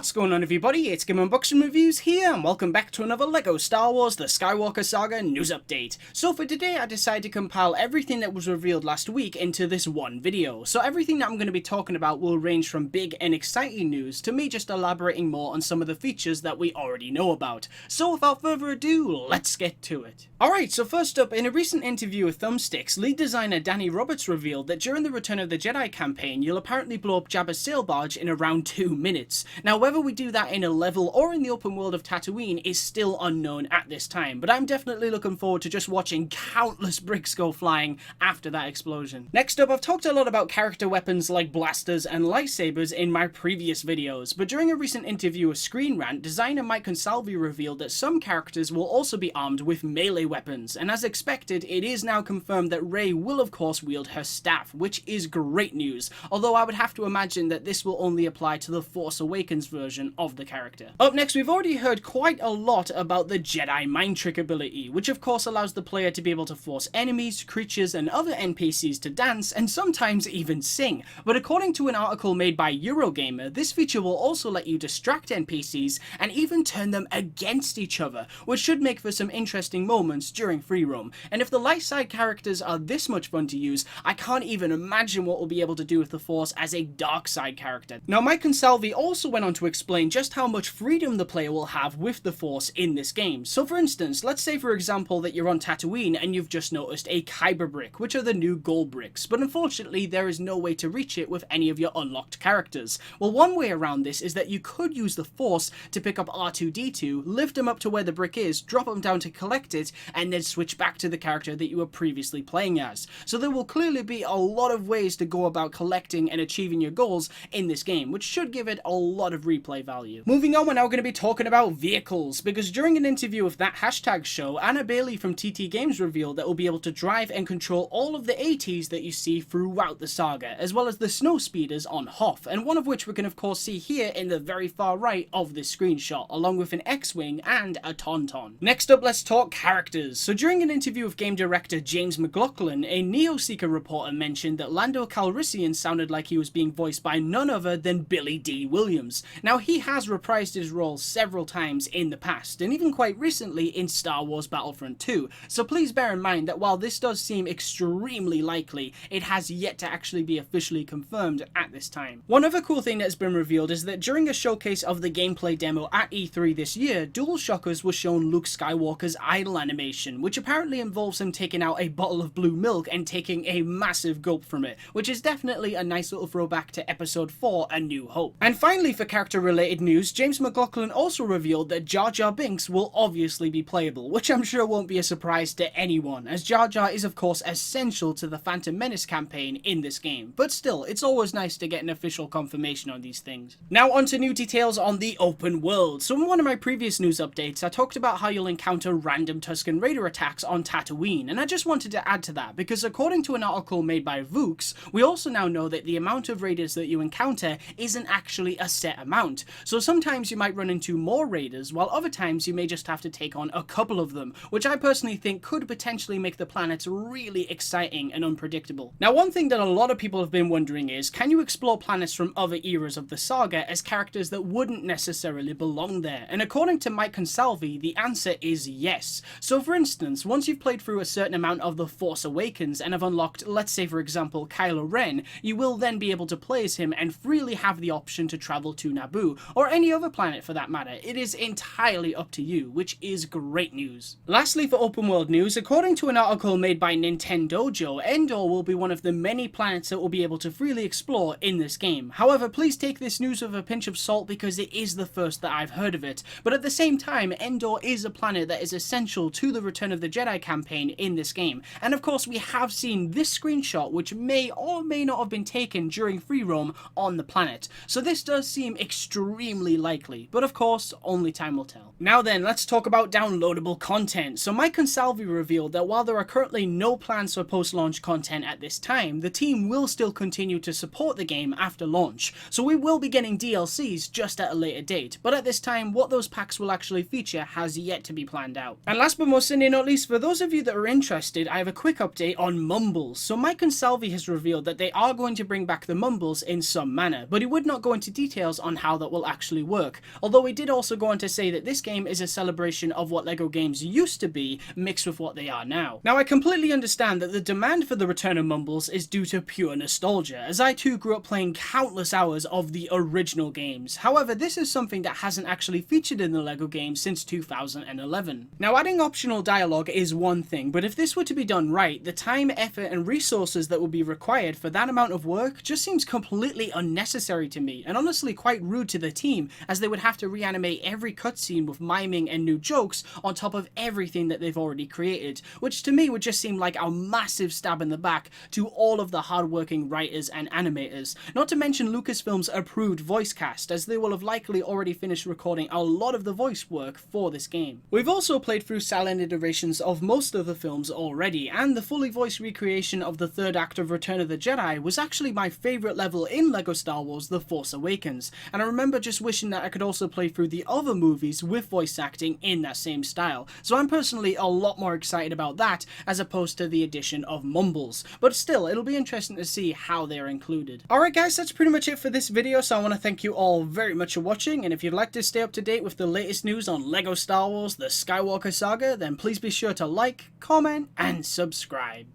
What's going on, everybody? It's GAMEUNBOXINGREVIEWS here, and welcome back to another LEGO Star Wars The Skywalker Saga news update. So for today, I decided to compile everything that was revealed last week into this one video. So everything that I'm going to be talking about will range from big and exciting news to me just elaborating more on some of the features that we already know about. So without further ado, let's get to it. Alright, so first up, in a recent interview with Thumbsticks, lead designer Danny Roberts revealed that during the Return of the Jedi campaign, you'll apparently blow up Jabba's sail barge in around 2 minutes. Now, whether we do that in a level or in the open world of Tatooine is still unknown at this time, but I'm definitely looking forward to just watching countless bricks go flying after that explosion. Next up, I've talked a lot about character weapons like blasters and lightsabers in my previous videos, but during a recent interview with Screen Rant, designer Mike Consalvi revealed that some characters will also be armed with melee weapons, and as expected, it is now confirmed that Rey will of course wield her staff, which is great news, although I would have to imagine that this will only apply to the Force Awakens version of the character. Up next, we've already heard quite a lot about the Jedi mind trick ability, which of course allows the player to be able to force enemies, creatures and other NPCs to dance and sometimes even sing. But according to an article made by Eurogamer, this feature will also let you distract NPCs and even turn them against each other, which should make for some interesting moments during free roam. And if the light side characters are this much fun to use, I can't even imagine what we'll be able to do with the Force as a dark side character. Now, Mike Consalvi also went on to explain just how much freedom the player will have with the Force in this game. So for instance, let's say for example that you're on Tatooine and you've just noticed a Kyber brick, which are the new gold bricks, but unfortunately there is no way to reach it with any of your unlocked characters. Well, one way around this is that you could use the Force to pick up R2-D2, lift him up to where the brick is, drop him down to collect it, and then switch back to the character that you were previously playing as. So there will clearly be a lot of ways to go about collecting and achieving your goals in this game, which should give it a lot of replay value. Moving on, we're now going to be talking about vehicles, because during an interview with that hashtag show, Anna Bailey from TT Games revealed that we'll be able to drive and control all of the ATs that you see throughout the saga, as well as the snow speeders on Hoth, and one of which we can of course see here in the very far right of this screenshot, along with an X-Wing and a Tauntaun. Next up, let's talk characters. So during an interview with game director James McLaughlin, a NeoSeeker reporter mentioned that Lando Calrissian sounded like he was being voiced by none other than Billy D. Williams. Now, he has reprised his role several times in the past, and even quite recently in Star Wars Battlefront 2, so please bear in mind that while this does seem extremely likely, it has yet to actually be officially confirmed at this time. One other cool thing that has been revealed is that during a showcase of the gameplay demo at E3 this year, DualShockers was shown Luke Skywalker's idle animation, which apparently involves him taking out a bottle of blue milk and taking a massive gulp from it, which is definitely a nice little throwback to Episode 4, A New Hope. And finally, for character-related news, James McLaughlin also revealed that Jar Jar Binks will obviously be playable, which I'm sure won't be a surprise to anyone, as Jar Jar is of course essential to the Phantom Menace campaign in this game, but still, it's always nice to get an official confirmation on these things. Now on to new details on the open world. So in one of my previous news updates, I talked about how you'll encounter random Tusken Raider attacks on Tatooine, and I just wanted to add to that, because according to an article made by Vooks, we also now know that the amount of raiders that you encounter isn't actually a set amount. So sometimes you might run into more raiders, while other times you may just have to take on a couple of them, which I personally think could potentially make the planets really exciting and unpredictable. Now, one thing that a lot of people have been wondering is, can you explore planets from other eras of the saga as characters that wouldn't necessarily belong there? And according to Mike Consalvi, the answer is yes. So for instance, once you've played through a certain amount of The Force Awakens and have unlocked, let's say for example, Kylo Ren, you will then be able to play as him and freely have the option to travel to Naboo, or any other planet for that matter. It is entirely up to you, which is great news. Lastly, for open world news, according to an article made by Nintendojo, Endor will be one of the many planets that will be able to freely explore in this game. However, please take this news with a pinch of salt because it is the first that I've heard of it, but at the same time, Endor is a planet that is essential to the Return of the Jedi campaign in this game, and of course we have seen this screenshot which may or may not have been taken during free roam on the planet, so this does seem extremely likely, but of course only time will tell. Now then, let's talk about downloadable content. So Mike Consalvi revealed that while there are currently no plans for post-launch content at this time, the team will still continue to support the game after launch, so we will be getting DLCs just at a later date, but at this time what those packs will actually feature has yet to be planned out. And last but most certainly not least, for those of you that are interested, I have a quick update on Mumbles. So Mike Consalvi has revealed that they are going to bring back the Mumbles in some manner, but he would not go into details on how how that will actually work. Although he did also go on to say that this game is a celebration of what LEGO games used to be, mixed with what they are now. Now, I completely understand that the demand for the return of Mumbles is due to pure nostalgia, as I too grew up playing countless hours of the original games. However, this is something that hasn't actually featured in the LEGO games since 2011. Now, adding optional dialogue is one thing, but if this were to be done right, the time, effort, and resources that would be required for that amount of work just seems completely unnecessary to me, and honestly quite rude to the team, as they would have to reanimate every cutscene with miming and new jokes on top of everything that they've already created, which to me would just seem like a massive stab in the back to all of the hardworking writers and animators, not to mention Lucasfilm's approved voice cast, as they will have likely already finished recording a lot of the voice work for this game. We've also played through silent iterations of most of the films already, and the fully voiced recreation of the third act of Return of the Jedi was actually my favourite level in LEGO Star Wars The Force Awakens, and I remember just wishing that I could also play through the other movies with voice acting in that same style, so I'm personally a lot more excited about that as opposed to the addition of Mumbles, but still, it'll be interesting to see how they're included. Alright guys, that's pretty much it for this video, so I want to thank you all very much for watching, and if you'd like to stay up to date with the latest news on LEGO Star Wars The Skywalker Saga, then please be sure to like, comment, and subscribe.